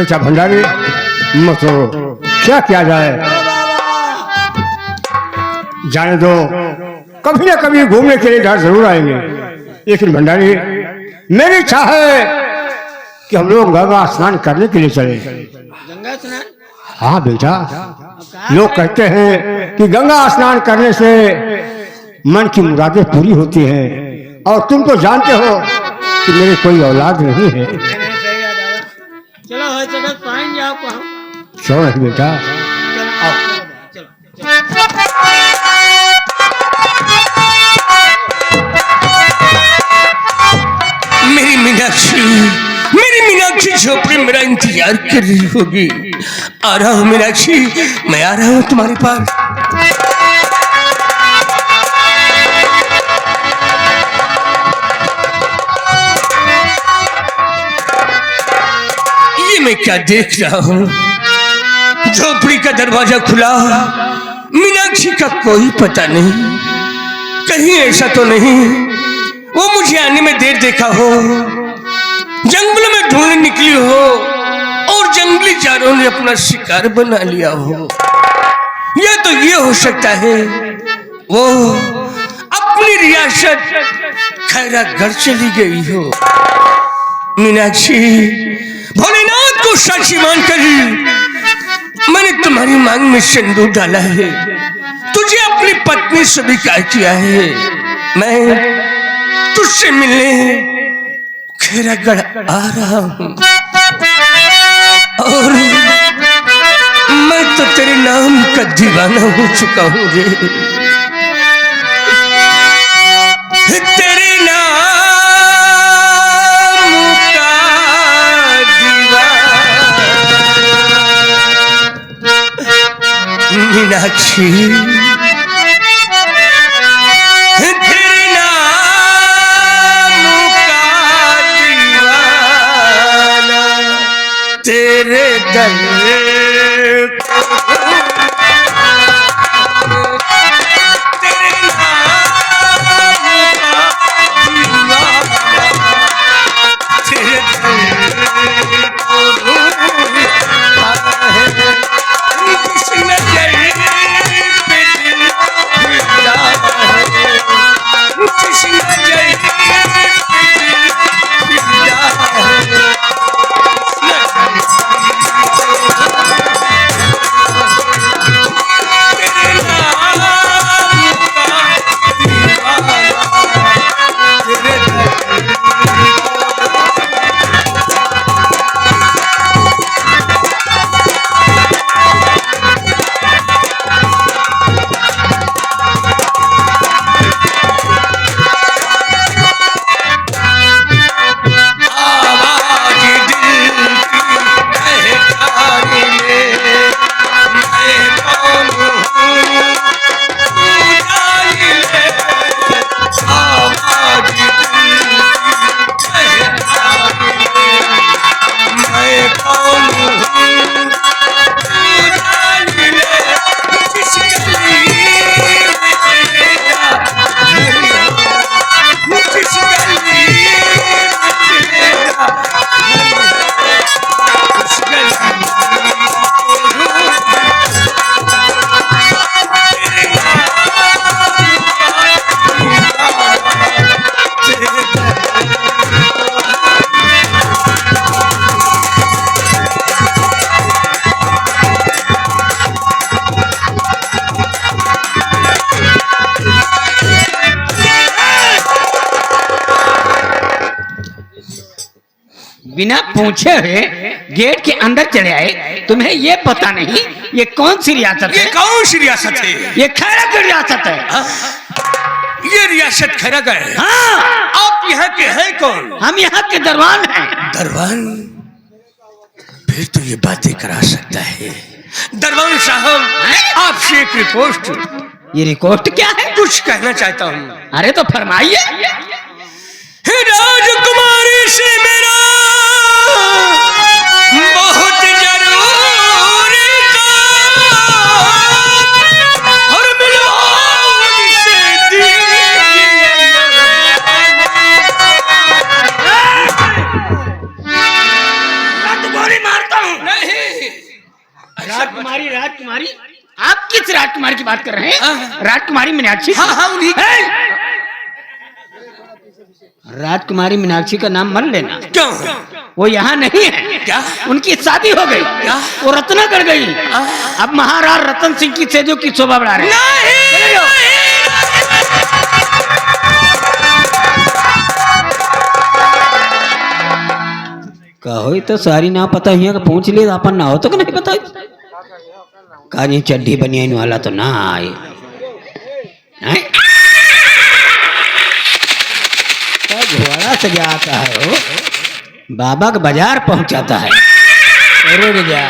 अच्छा भंडारी तो क्या किया जाए, जाने दो, कभी ना कभी घूमने के लिए इधर जरूर आएंगे। लेकिन भंडारी मेरी इच्छा है कि हम लोग गंगा स्नान करने के लिए चले। गंगा स्नान? हाँ बेटा, लोग कहते हैं कि गंगा स्नान करने से मन की मुरादें पूरी होती हैं, और तुम तो जानते हो कि मेरी कोई औलाद नहीं है। सही है दादा। चलो हो चलो पानी जाओ कहो। चलो बेटा, मेरी मीनाक्षी झोपड़ी मेरा इंतजार कर रही होगी। आ रहा हूँ मीनाक्षी, मैं आ रहा हूँ तुम्हारे पास। ये मैं क्या देख रहा हूँ, झोपड़ी का दरवाजा खुला, मीनाक्षी का कोई पता नहीं। कहीं ऐसा तो नहीं वो मुझे आने में देर देखा हो, जंगल में ढूंढने निकली हो और जंगली जानवरों ने अपना शिकार बना लिया हो। या तो ये हो सकता है वो अपनी रियासत खैरा घर चली गई हो। मीनाक्षी, भोलेनाथ को साक्षी मानकर मैंने तुम्हारी मांग में सिंदूर डाला है, तुझे अपनी पत्नी स्वीकार किया है। मैं तुझसे मिलने खैरागढ़ आ रहा हूं, और मैं तो तेरे नाम का दीवाना हो चुका हूं रे। तेरे नाम का दीवाना मीनाक्षी, तेरे दर तेरे बिना पूछे हुए गेट के अंदर चले आए। तुम्हें ये पता नहीं ये कौन सी रियासत है? ये कौन सी रियासत है? ये खैरागढ़ रियासत है। ये रियासत खैरागढ़ है? हाँ। आप यहाँ के हैं कौन? हम यहाँ के दरबान हैं। दरबान? फिर तो ये बातें करा सकता है। दरबान साहब, आपसे एक रिक्वेस्ट। ये रिक्वेस्ट क्या है? कुछ कहना चाहता हूँ। अरे तो फरमाइए। राजकुमारी से मेरा बहुत जरूरी काम, और मिलवाओ से गोली मारता हूँ। नहीं। राजकुमारी राजकुमारी आप किस राजकुमारी की बात कर रहे हैं? हाँ। राजकुमारी मीनाक्षी? हाँ हाँ उन्हीं राजकुमारी मीनाक्षी का नाम मत लेना। क्यों? वो यहाँ नहीं है। क्या? उनकी शादी हो गई। क्या? वो रत्नागढ़ गई। अब महाराज रतन सिंह की सेजों की शोभा बढ़ा रहे हैं। चले जाओ। कहो तो सारी ना पता ही का पूछ लिया अपन ना हो तो नहीं पता। काजी चड्डी बनियान वाला तो ना आए। घोड़ा सजाता है वो, बाबा का बाजार पहुंचाता है। रुक जा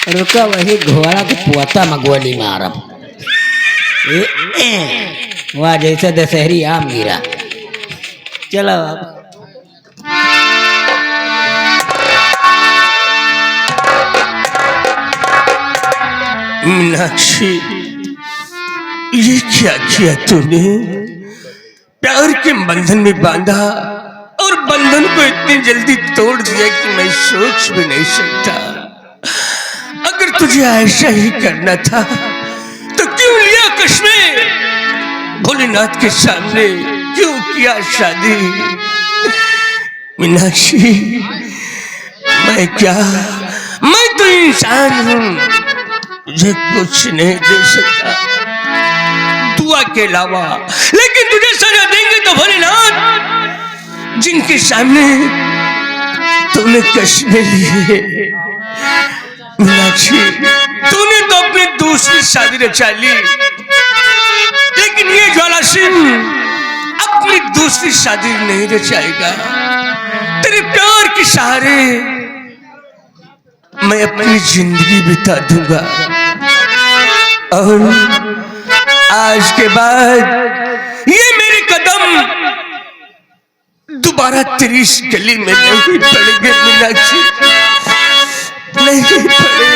रुका, वही घोड़ा के पोता मगोली मारब। वह जैसे दशहरी आम गिरा। चलो अब मीनाक्षी, ये क्या किया तूने? प्यार के बंधन में बांधा और बंधन को इतनी जल्दी तोड़ दिया कि मैं सोच भी नहीं सकता। अगर तुझे ऐसा ही करना था तो क्यों लिया कश्मीर? भोलेनाथ के सामने क्यों किया शादी? मीनाक्षी, मैं तो इंसान हूं, तुझे कुछ नहीं दे सकता दुआ के अलावा, लेकिन तुझे सजा देंगे तो भोलेनाथ, जिनके सामने तूने कश्मीर लिए। मीनाक्षी, तूने तो अपनी दूसरी शादी रचा ली, लेकिन ये ज्वाला सिंह अपनी दूसरी शादी नहीं रचाएगा। तेरे प्यार के सहारे मैं अपनी जिंदगी बिता दूंगा, और आज के बाद ये मेरे कदम दोबारा तेरी इस गली में नहीं पड़ेंगे मीनाक्षी, नहीं पड़ेंगे।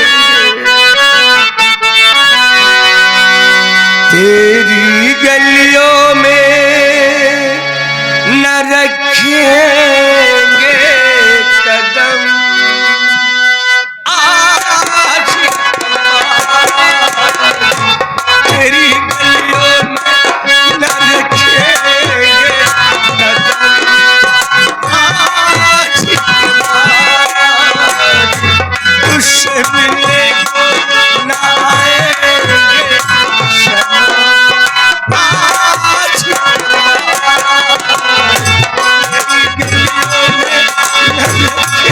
तेरी गलियों में न रखेंगे कदम, आज तेरी गलियों में न रखेंगे कदम, आज तुझसे मिलने को न आएंगे शर्म, आज तेरी गलियों में न रखेंगे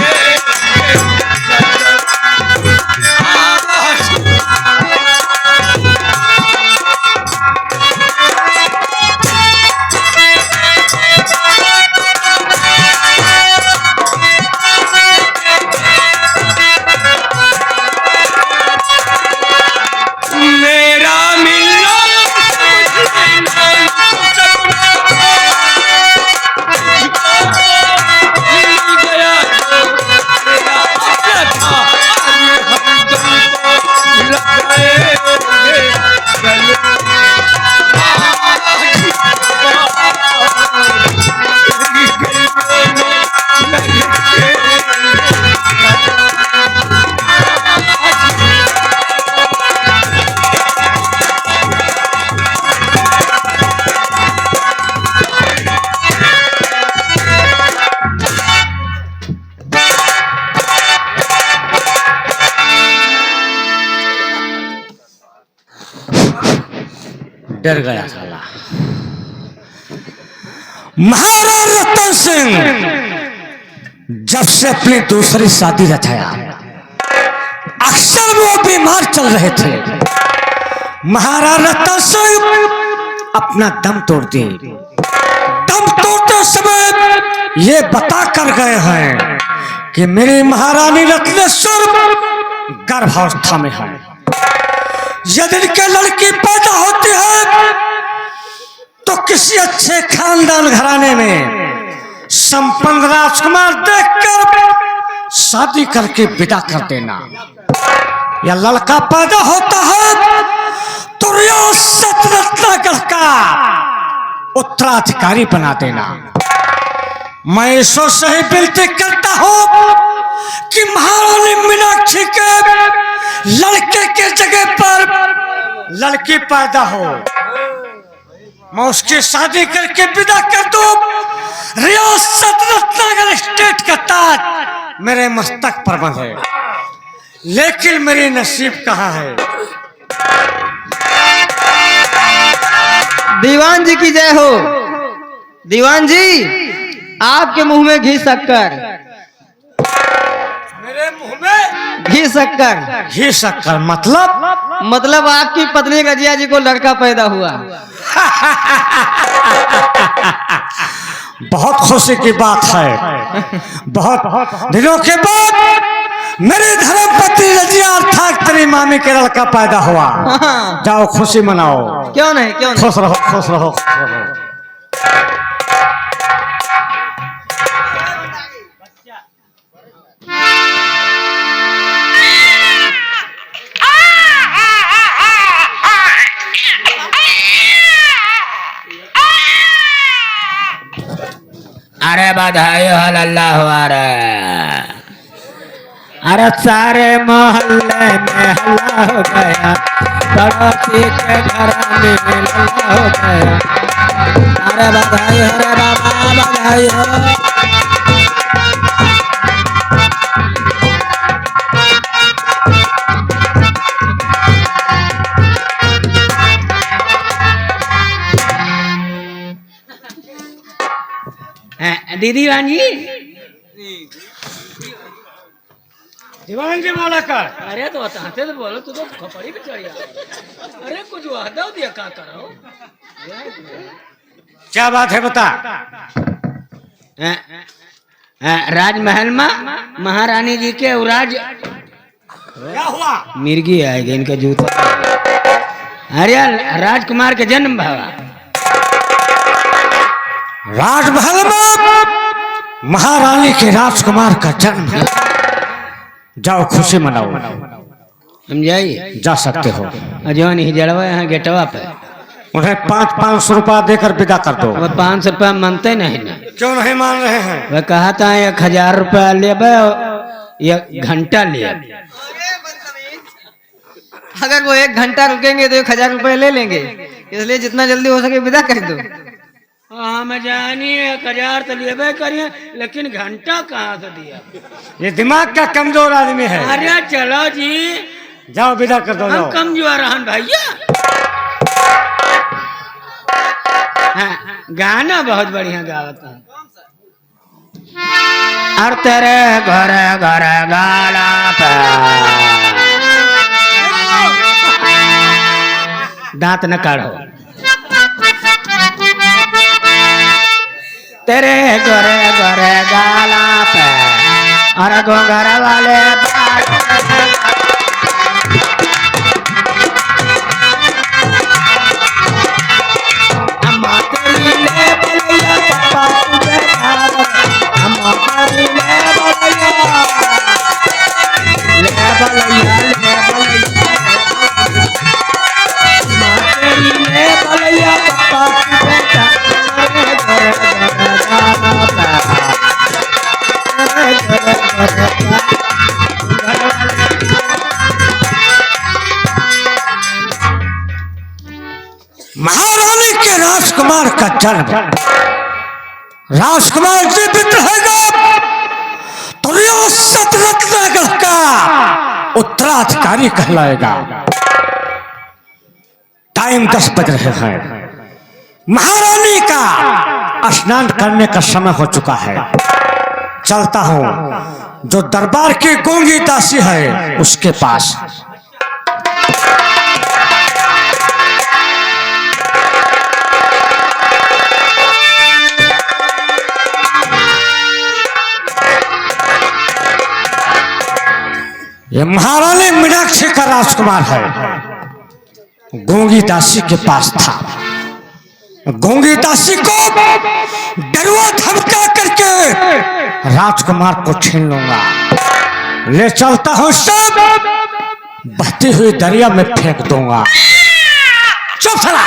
डर गया साला। महाराज रतन सिंह जब से अपनी दूसरी शादी रचाया, अक्सर वो बीमार चल रहे थे। महाराज रतन सिंह अपना दम तोड़ दिए। दम तोड़ते समय ये बता कर गए हैं कि मेरी महारानी रत्नेश्वर गर्भावस्था में है। यदि इनके लड़की पैदा होती है तो किसी अच्छे खानदान घराने में संपन्न राजकुमार देखकर शादी करके विदा कर देना, या लड़का पैदा होता है तो रियासत रत्नागढ़ का उत्तराधिकारी बना देना। मैं ईश्वर से ही विनती करता हूं कि महारानी मीनाक्षी के लड़के के जगह पर लड़की पैदा हो, मैं उसकी शादी करके विदा कर दूं। रियासत रत्नागर स्टेट का ताज मेरे मस्तक पर बंधे, लेकिन मेरी नसीब कहाँ है। दीवान जी की जय हो। दीवान जी, आपके मुंह में घी शक्कर, मेरे मुंह में घी शक्कर। घी शक्कर मतलब आपकी पत्नी रजिया जी को लड़का पैदा हुआ। बहुत खुशी की बात है। बहुत दिनों के बाद मेरी धर्मपत्नी रजिया अर्थात तेरी मामी के लड़का पैदा हुआ। जाओ खुशी मनाओ। क्यों नहीं, क्यों नहीं। खुश रहो, खुश रहो, खुश रहो। अरे बधाई हो अल्लाह वारा। अरे सारे मोहल्ले में हल्ला हो गया, पड़ोसी के घर में हल्ला हो गया। अरे बधाई हो रे बाबा, बधाई हो। दीदी वांजी, दीवान जी बोला कर। अरे तो बताते तो बोलो, तू तो खपड़ी पे चढ़िया। अरे कुछ वादा दिया क्या करो। क्या बात है बता। राजमहल में महारानी जी के उराज क्या हुआ। मिर्गी आएगी इनका जूता। अरे राजकुमार के जन्म भावा। राजमहल में महारानी के राजकुमार का जन्म है। जाओ खुशी मनाओ। समझाइए, जा सकते हो। अजवान ही जड़वा यहाँ गेटवा पे। उन्हें 500 रुपया देकर विदा कर दो। वह 500 रुपया मानते नहीं ना। क्यों नहीं मान रहे हैं। वह कहा था 1000 रुपया ले, 1 घंटा लिया। अगर वो 1 घंटा रुकेंगे तो 1000 रुपये ले लेंगे, इसलिए जितना जल्दी हो सके विदा कर दो। हम जानिए 1000 तो लेबे करिए, लेकिन घंटा कहाँ से दिया। ये दिमाग का कमजोर आदमी है। अरे चलो जी, जाओ विदा कर दो। हम कमजोर हन भैया। हाँ, गाना बहुत बढ़िया गावता है। और तेरे घर घर गाला पे दांत न काढ़ो। तेरे गोरे गोरे गाला पे और घोंघर वाले बाल। अम्मा तेरी ले बलैया, पापा तू बेटा। अम्मा तेरी ले बलैया, ले बलैया, ले बलैया। अम्मा तेरी ले बलैया, पापा तू बेटा। महारानी के राजकुमार का जन्म। राजकुमार जीवित रहेगा तो रियासत रत्नागर का उत्तराधिकारी कहलाएगा। टाइम 10 बज रहे हैं। महारानी का स्नान करने का समय हो चुका है। चलता हूं जो दरबार की गूंगी दासी है उसके पास। ये महारानी मीनाक्षी का राजकुमार है। गूंगी दासी के पास था। गूंगी दासी को डरुआ धमका करके राजकुमार को छीन लूंगा। ले चलता हूं, सब बहती हुई दरिया में फेंक दूंगा। चुप साला,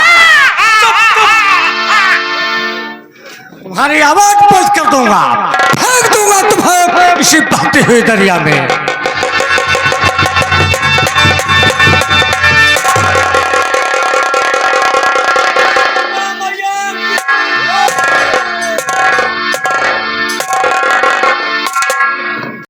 तुम्हारी आवाज बंद कर दूंगा, फेंक दूंगा तुम्हें इसी बहते हुए दरिया में।